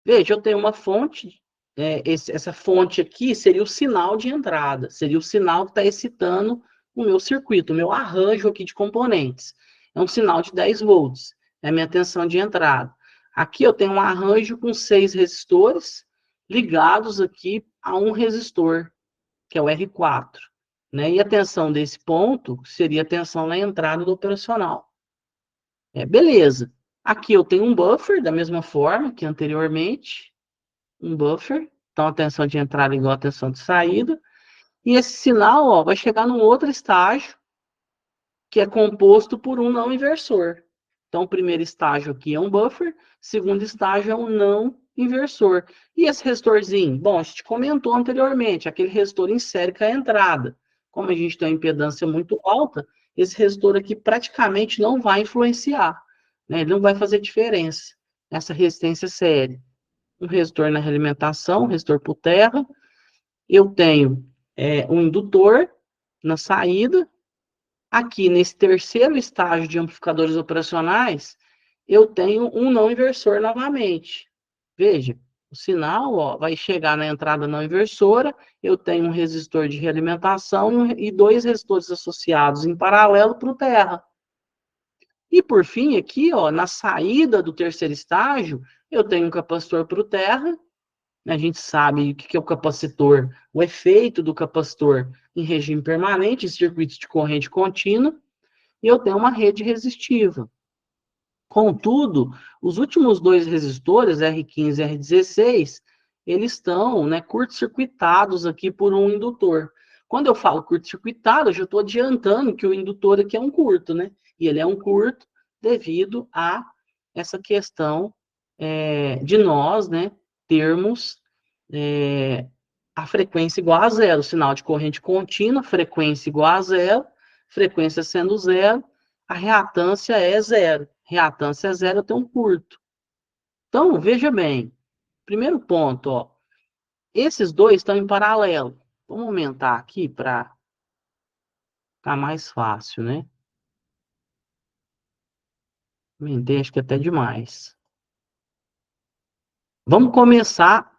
Veja, eu tenho uma fonte, essa fonte aqui seria o sinal de entrada, seria o sinal que está excitando o meu circuito, o meu arranjo aqui de componentes. É um sinal de 10 volts, é a minha tensão de entrada. Aqui eu tenho um arranjo com 6 resistores ligados aqui a um resistor, que é o R4. Né? E a tensão desse ponto seria a tensão na entrada do operacional. Beleza. Aqui eu tenho um buffer, da mesma forma que anteriormente, um buffer. Então, a tensão de entrada é igual a tensão de saída. E esse sinal, ó, vai chegar num outro estágio, que é composto por um não inversor. Então, o primeiro estágio aqui é um buffer, o segundo estágio é um não inversor. E esse resistorzinho? Bom, a gente comentou anteriormente, aquele resistor em série com a entrada. Como a gente tem uma impedância muito alta, esse resistor aqui praticamente não vai influenciar, né? Ele não vai fazer diferença nessa resistência série. Um resistor na realimentação, um resistor por terra. Eu tenho um indutor na saída. Aqui, nesse terceiro estágio de amplificadores operacionais, eu tenho um não inversor novamente. Veja, o sinal, ó, vai chegar na entrada não inversora, eu tenho um resistor de realimentação e 2 resistores associados em paralelo para o terra. E, por fim, aqui, ó, na saída do terceiro estágio, eu tenho um capacitor para o terra. A gente sabe o que é o capacitor, o efeito do capacitor em regime permanente, em circuitos de corrente contínua, e eu tenho uma rede resistiva. Contudo, os últimos 2 resistores, R15 e R16, eles estão, né, curto-circuitados aqui por um indutor. Quando eu falo curto-circuitado, eu já estou adiantando que o indutor aqui é um curto, né? E ele é um curto devido a essa questão de nós, né, termos a frequência igual a zero, sinal de corrente contínua, frequência igual a zero, frequência sendo zero, a reatância é zero. Reatância é zero, eu tenho um curto. Então, veja bem, primeiro ponto, ó, esses dois estão em paralelo. Vamos aumentar aqui para ficar mais fácil, né? Aumentei, acho que até demais. Vamos começar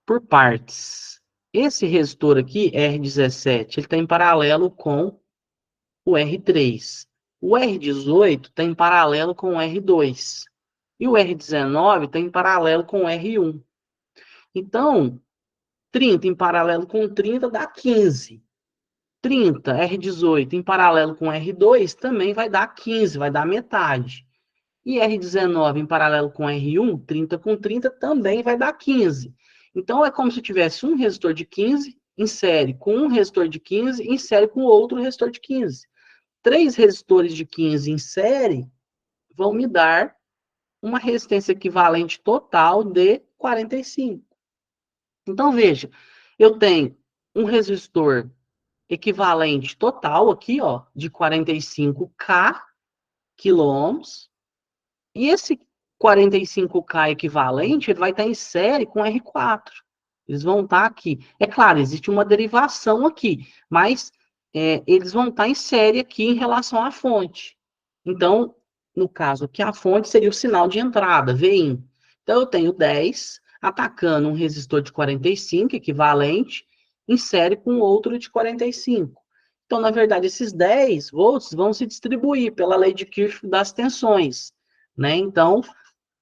por partes. Esse resistor aqui, R17, ele está em paralelo com o R3. O R18 está em paralelo com o R2. E o R19 está em paralelo com o R1. Então, 30 em paralelo com 30 dá 15. 30, R18 em paralelo com R2 também vai dar 15, vai dar metade. E R19 em paralelo com R1, 30 com 30 também vai dar 15. Então, é como se tivesse um resistor de 15 em série com um resistor de 15 em série com outro resistor de 15. 3 resistores de 15 em série vão me dar uma resistência equivalente total de 45. Então, veja, eu tenho um resistor equivalente total aqui, ó, de 45K quilômetros, e esse 45K equivalente, ele vai estar em série com R4. Eles vão estar aqui. É claro, existe uma derivação aqui, mas eles vão estar em série aqui em relação à fonte. Então, no caso aqui, a fonte seria o sinal de entrada, Vin. Então, eu tenho 10 atacando um resistor de 45, equivalente, em série com outro de 45. Então, na verdade, esses 10 volts vão se distribuir pela lei de Kirchhoff das tensões. Né? Então,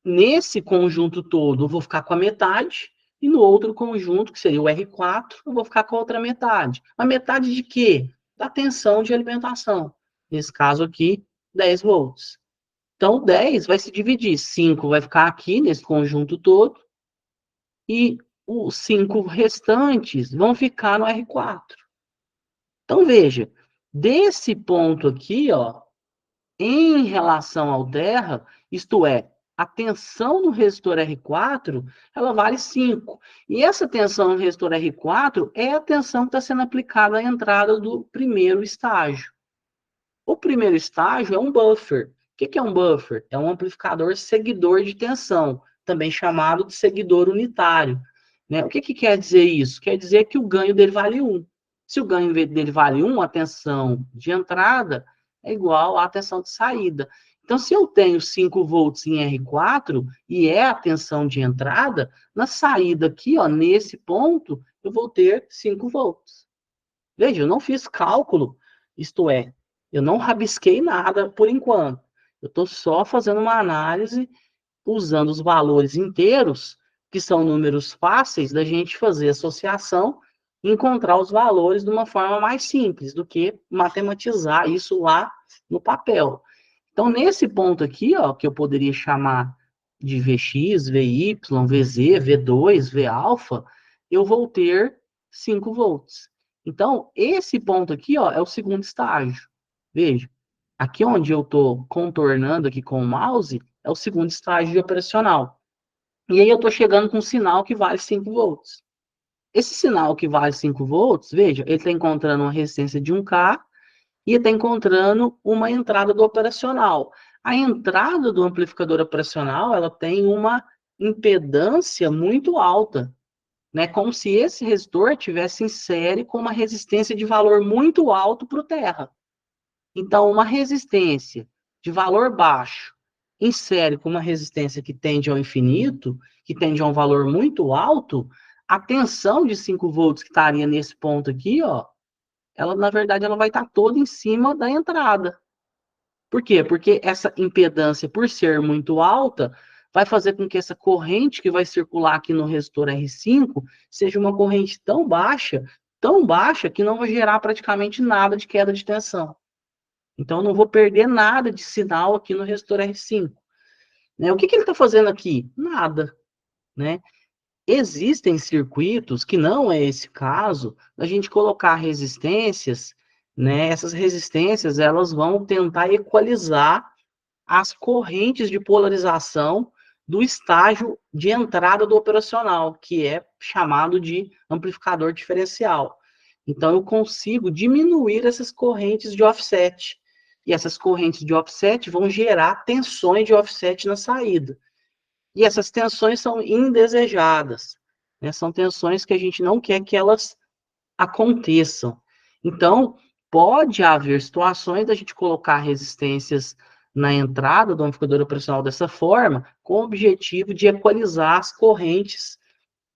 nesse conjunto todo, eu vou ficar com a metade, e no outro conjunto, que seria o R4, eu vou ficar com a outra metade. A metade de quê? Da tensão de alimentação. Nesse caso aqui, 10 volts. Então, 10 vai se dividir. 5 vai ficar aqui, nesse conjunto todo, e os 5 restantes vão ficar no R4. Então, veja, desse ponto aqui, ó, em relação ao terra, isto é, a tensão no resistor R4, ela vale 5. E essa tensão no resistor R4 é a tensão que está sendo aplicada à entrada do primeiro estágio. O primeiro estágio é um buffer. O que é um buffer? É um amplificador seguidor de tensão, também chamado de seguidor unitário. Né? O que quer dizer isso? Quer dizer que o ganho dele vale 1. Se o ganho dele vale 1, a tensão de entrada é igual à tensão de saída. Então, se eu tenho 5 volts em R4 e é a tensão de entrada, na saída aqui, ó, nesse ponto, eu vou ter 5 volts. Veja, eu não fiz cálculo, isto é, eu não rabisquei nada por enquanto. Eu estou só fazendo uma análise usando os valores inteiros, que são números fáceis da gente fazer associação e encontrar os valores de uma forma mais simples do que matematizar isso lá no papel. Então, nesse ponto aqui, ó, que eu poderia chamar de Vx, Vy, Vz, V2, Vα, eu vou ter 5 volts. Então, esse ponto aqui, ó, é o segundo estágio. Veja, aqui onde eu estou contornando aqui com o mouse, é o segundo estágio operacional. E aí eu estou chegando com um sinal que vale 5 volts. Esse sinal que vale 5 volts, veja, ele está encontrando uma resistência de 1K e está encontrando uma entrada do operacional. A entrada do amplificador operacional, ela tem uma impedância muito alta, né? Como se esse resistor tivesse em série com uma resistência de valor muito alto para o terra. Então, uma resistência de valor baixo em série com uma resistência que tende ao infinito, que tende a um valor muito alto, a tensão de 5 volts que estaria nesse ponto aqui, ó, ela, na verdade, ela vai estar toda em cima da entrada. Por quê? Porque essa impedância, por ser muito alta, vai fazer com que essa corrente que vai circular aqui no resistor R5 seja uma corrente tão baixa, que não vai gerar praticamente nada de queda de tensão. Então, eu não vou perder nada de sinal aqui no resistor R5. Né? O que ele está fazendo aqui? Nada. Né? Existem circuitos, que não é esse caso, a gente colocar resistências, né? Essas resistências, elas vão tentar equalizar as correntes de polarização do estágio de entrada do operacional, que é chamado de amplificador diferencial. Então, eu consigo diminuir essas correntes de offset. E essas correntes de offset vão gerar tensões de offset na saída. E essas tensões são indesejadas, né? São tensões que a gente não quer que elas aconteçam. Então, pode haver situações da gente colocar resistências na entrada do amplificador operacional dessa forma, com o objetivo de equalizar as correntes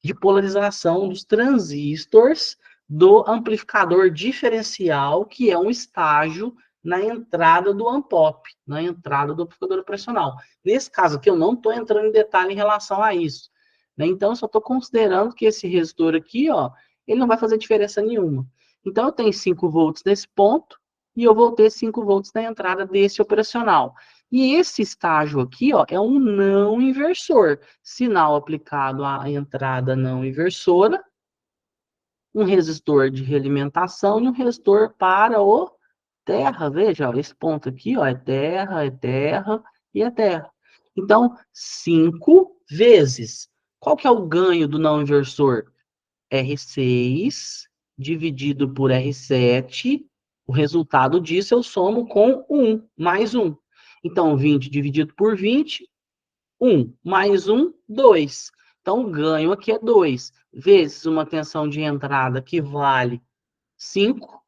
de polarização dos transistores do amplificador diferencial, que é um estágio na entrada do AMPOP, na entrada do amplificador operacional. Nesse caso aqui, eu não estou entrando em detalhe em relação a isso. Né? Então, eu só estou considerando que esse resistor aqui, ó, ele não vai fazer diferença nenhuma. Então, eu tenho 5 volts nesse ponto, e eu vou ter 5 volts na entrada desse operacional. E esse estágio aqui, ó, é um não inversor. Sinal aplicado à entrada não inversora, um resistor de realimentação e um resistor para o terra. Veja, ó, esse ponto aqui, ó, é terra e é terra. Então, 5 vezes. Qual que é o ganho do não inversor? R6 dividido por R7. O resultado disso eu somo com 1, mais 1. Então, 20 dividido por 20, 1. Mais 1, 2. Então, o ganho aqui é 2. Vezes uma tensão de entrada que vale 5.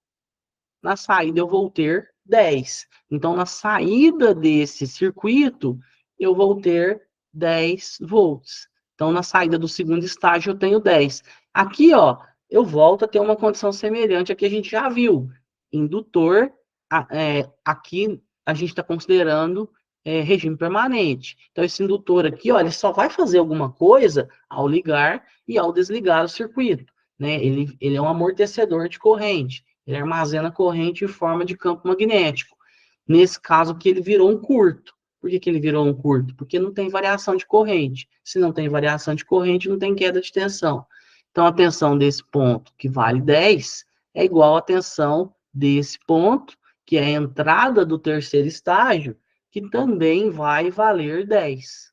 Na saída, eu vou ter 10. Então, na saída desse circuito, eu vou ter 10 volts. Então, na saída do segundo estágio, eu tenho 10. Aqui, ó, eu volto a ter uma condição semelhante a que a gente já viu. Indutor, aqui a gente está considerando regime permanente. Então, esse indutor aqui, ó, ele só vai fazer alguma coisa ao ligar e ao desligar o circuito. Né? Ele é um amortecedor de corrente. Ele armazena corrente em forma de campo magnético. Nesse caso aqui, ele virou um curto. Por que ele virou um curto? Porque não tem variação de corrente. Se não tem variação de corrente, não tem queda de tensão. Então, a tensão desse ponto, que vale 10, é igual à tensão desse ponto, que é a entrada do terceiro estágio, que também vai valer 10.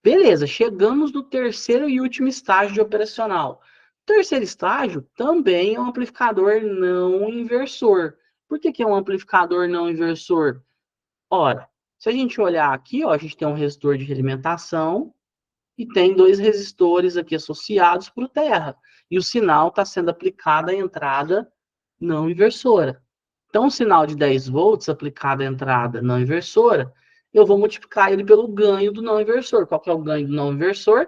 Beleza, chegamos no terceiro e último estágio de operacional. O terceiro estágio também é um amplificador não inversor. Por que é um amplificador não inversor? Ora, se a gente olhar aqui, ó, a gente tem um resistor de realimentação e tem 2 resistores aqui associados para o terra. E o sinal está sendo aplicado à entrada não inversora. Então, um sinal de 10 volts aplicado à entrada não inversora, eu vou multiplicar ele pelo ganho do não inversor. Qual que é o ganho do não inversor?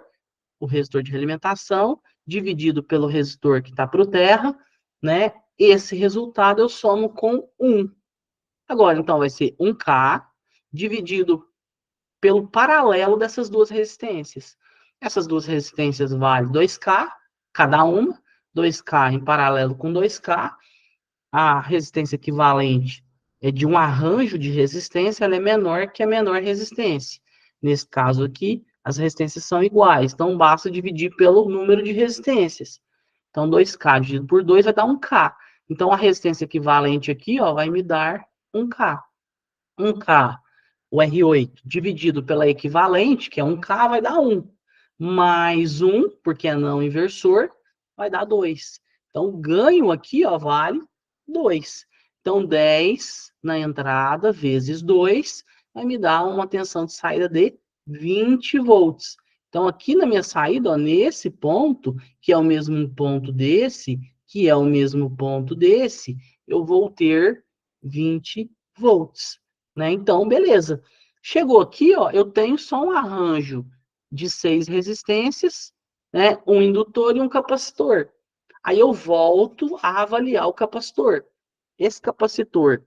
O resistor de realimentação, dividido pelo resistor que está para o terra, né? Esse resultado eu somo com 1. Agora, então, vai ser 1K dividido pelo paralelo dessas duas resistências. Essas duas resistências valem 2K, cada uma, 2K em paralelo com 2K. A resistência equivalente é de um arranjo de resistência, ela é menor que a menor resistência. Nesse caso aqui, as resistências são iguais, então basta dividir pelo número de resistências. Então, 2K dividido por 2 vai dar 1K. Então, a resistência equivalente aqui, ó, vai me dar 1K. 1K, o R8, dividido pela equivalente, que é 1K, vai dar 1. Mais 1, porque é não inversor, vai dar 2. Então, o ganho aqui, ó, vale 2. Então, 10 na entrada vezes 2 vai me dar uma tensão de saída de 20 volts. Então, aqui na minha saída, ó, nesse ponto, que é o mesmo ponto desse, que é o mesmo ponto desse, eu vou ter 20 volts. Né? Então, beleza. Chegou aqui, ó, eu tenho só um arranjo de 6 resistências, né? Um indutor e um capacitor. Aí eu volto a avaliar o capacitor. Esse capacitor,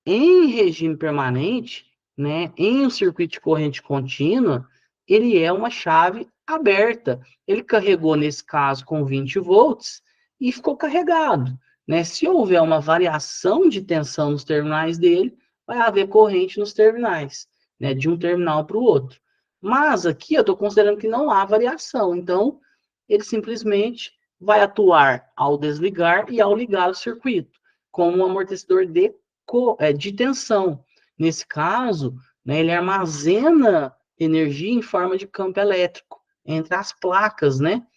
em regime permanente, né, em um circuito de corrente contínua, ele é uma chave aberta. Ele carregou, nesse caso, com 20 volts e ficou carregado. Né? Se houver uma variação de tensão nos terminais dele, vai haver corrente nos terminais, né, de um terminal para o outro. Mas aqui eu estou considerando que não há variação, então ele simplesmente vai atuar ao desligar e ao ligar o circuito, como um amortecedor de tensão. Nesse caso, né, ele armazena energia em forma de campo elétrico entre as placas, né,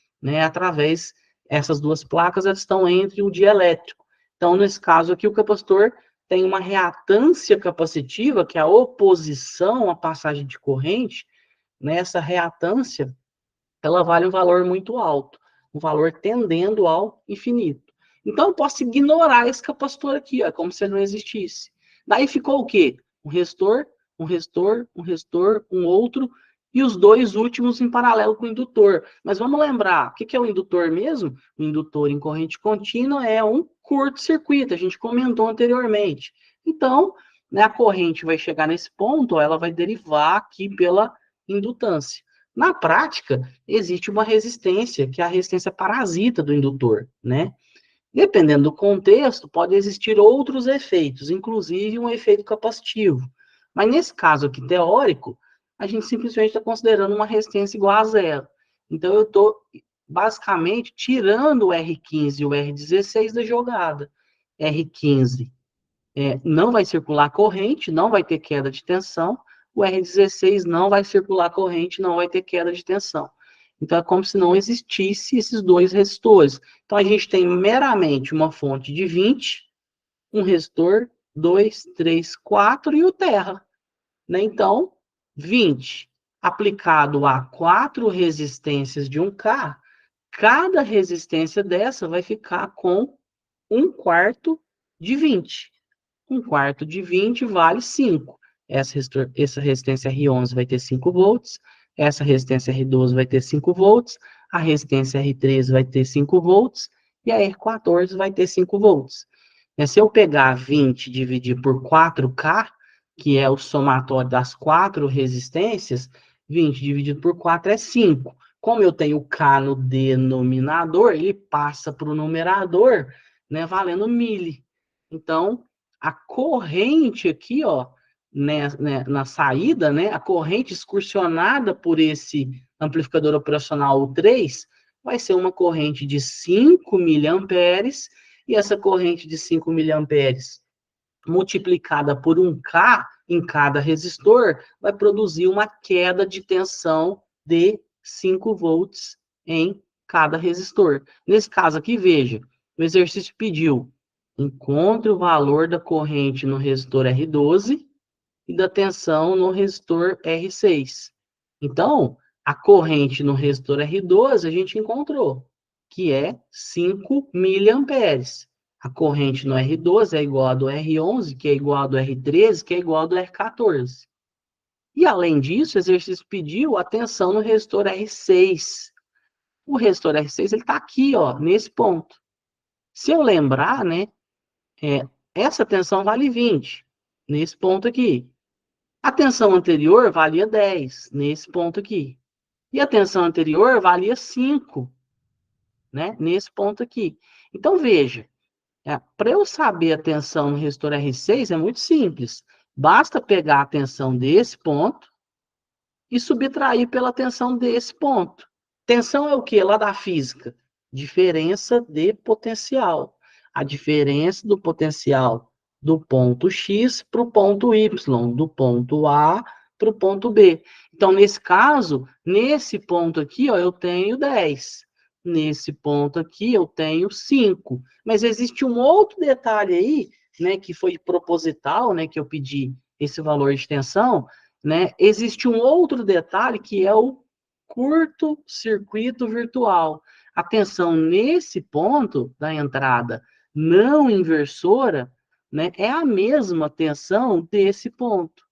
através, essas duas placas elas estão entre o dielétrico. Então, nesse caso aqui, o capacitor tem uma reatância capacitiva, que é a oposição à passagem de corrente. Nessa reatância, ela vale um valor muito alto, um valor tendendo ao infinito. Então, eu posso ignorar esse capacitor aqui, ó, como se ele não existisse. Daí ficou o quê? Um resistor, um resistor, um resistor, um outro, e os dois últimos em paralelo com o indutor. Mas vamos lembrar, o que é o indutor mesmo? O indutor em corrente contínua é um curto-circuito, a gente comentou anteriormente. Então, né, a corrente vai chegar nesse ponto, ó, ela vai derivar aqui pela indutância. Na prática, existe uma resistência, que é a resistência parasita do indutor, né? Dependendo do contexto, pode existir outros efeitos, inclusive um efeito capacitivo. Mas nesse caso aqui teórico, a gente simplesmente está considerando uma resistência igual a zero. Então, eu estou basicamente tirando o R15 e o R16 da jogada. R15 não vai circular corrente, não vai ter queda de tensão. O R16 não vai circular corrente, não vai ter queda de tensão. Então, é como se não existisse esses dois resistores. Então, a gente tem meramente uma fonte de 20, um resistor, 2, 3, 4 e o terra. Né? Então, 20 aplicado a 4 resistências de 1K, cada resistência dessa vai ficar com 1/4 de 20. 1/4 de 20 vale 5. Essa resistência R11 vai ter 5 volts, essa resistência R12 vai ter 5 volts, a resistência R13 vai ter 5 volts, e a R14 vai ter 5 volts. Se eu pegar 20 e dividir por 4K, que é o somatório das 4 resistências, 20 dividido por 4 é 5. Como eu tenho K no denominador, ele passa para o numerador, né, valendo mili. Então, a corrente aqui, ó, na saída, né, a corrente excursionada por esse amplificador operacional U3 vai ser uma corrente de 5 miliamperes, e essa corrente de 5 miliamperes multiplicada por 1K em cada resistor vai produzir uma queda de tensão de 5 volts em cada resistor. Nesse caso aqui, veja, o exercício pediu: encontre o valor da corrente no resistor R12 e da tensão no resistor R6. Então, a corrente no resistor R12 a gente encontrou, que é 5 miliamperes. A corrente no R12 é igual a do R11, que é igual a do R13, que é igual a do R14. E, além disso, o exercício pediu a tensão no resistor R6. O resistor R6 está aqui, ó, nesse ponto. Se eu lembrar, né, essa tensão vale 20, nesse ponto aqui. A tensão anterior valia 10, nesse ponto aqui. E a tensão anterior valia 5, né, nesse ponto aqui. Então, veja, para eu saber a tensão no resistor R6 é muito simples. Basta pegar a tensão desse ponto e subtrair pela tensão desse ponto. Tensão é o que? Lá da física. Diferença de potencial. A diferença do potencial do ponto X para o ponto Y, do ponto A para o ponto B. Então, nesse caso, nesse ponto aqui, ó, eu tenho 10. Nesse ponto aqui, eu tenho 5. Mas existe um outro detalhe aí, né, que foi proposital, né, que eu pedi esse valor de tensão, né? Existe um outro detalhe que é o curto-circuito virtual. A tensão nesse ponto da entrada não inversora, né, é a mesma tensão desse ponto,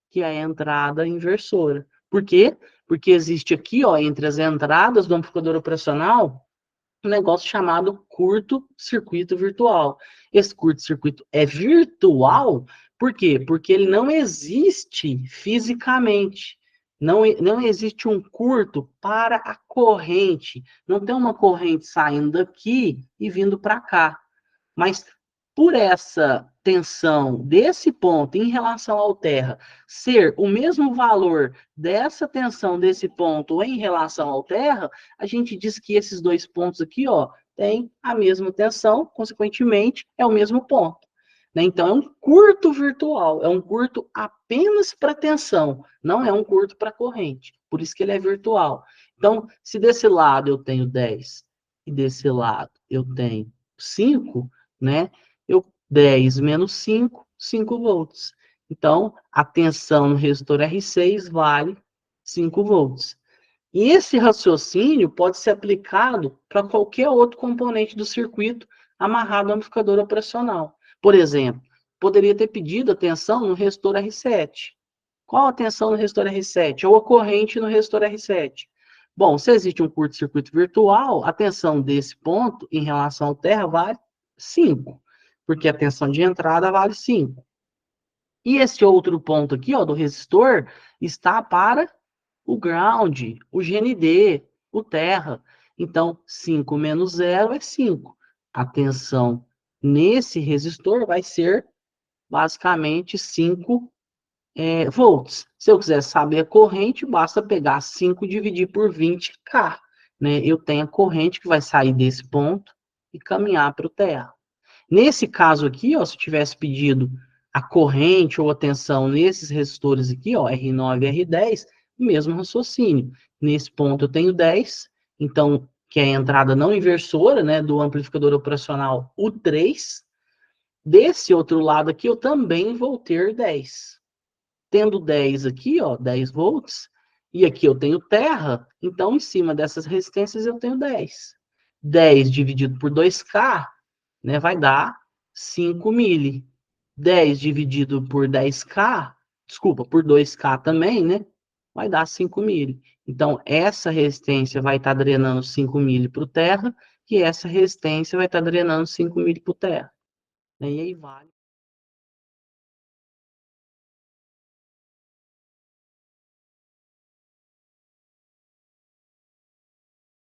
que é a entrada inversora. Por quê? Porque existe aqui, ó, entre as entradas do amplificador operacional, um negócio chamado curto-circuito virtual. Esse curto-circuito é virtual, por quê? Porque ele não existe fisicamente. Não existe um curto para a corrente. Não tem uma corrente saindo daqui e vindo para cá. Mas por essa tensão desse ponto em relação ao terra ser o mesmo valor dessa tensão desse ponto em relação ao terra, a gente diz que esses dois pontos aqui, ó, têm a mesma tensão, consequentemente, é o mesmo ponto. Né? Então, é um curto virtual, é um curto apenas para tensão, não é um curto para corrente. Por isso que ele é virtual. Então, se desse lado eu tenho 10 e desse lado eu tenho 5, né? 10 menos 5, 5 volts. Então, a tensão no resistor R6 vale 5 volts. E esse raciocínio pode ser aplicado para qualquer outro componente do circuito amarrado ao amplificador operacional. Por exemplo, poderia ter pedido a tensão no resistor R7. Qual a tensão no resistor R7? Ou a corrente no resistor R7? Bom, se existe um curto-circuito virtual, a tensão desse ponto em relação ao terra vale 5, porque a tensão de entrada vale 5. E esse outro ponto aqui, ó, do resistor, está para o ground, o GND, o terra. Então, 5 menos 0 é 5. A tensão nesse resistor vai ser basicamente 5 volts. Se eu quiser saber a corrente, basta pegar 5 e dividir por 20K. Né? Eu tenho a corrente que vai sair desse ponto e caminhar para o terra. Nesse caso aqui, ó, se eu tivesse pedido a corrente ou a tensão nesses resistores aqui, ó, R9 e R10, mesmo raciocínio. Nesse ponto eu tenho 10, então, que é a entrada não inversora, né, do amplificador operacional U3. Desse outro lado aqui, eu também vou ter 10. Tendo 10 aqui, ó, 10 volts, e aqui eu tenho terra, então, em cima dessas resistências, eu tenho 10. 10 dividido por 2K, né, vai dar 5 mili. 10 dividido por 10K, desculpa, por 2K também, né, vai dar 5 mili. Então, essa resistência vai estar drenando 5 mili para o terra, e essa resistência vai estar drenando 5 mili para o terra. E aí vale.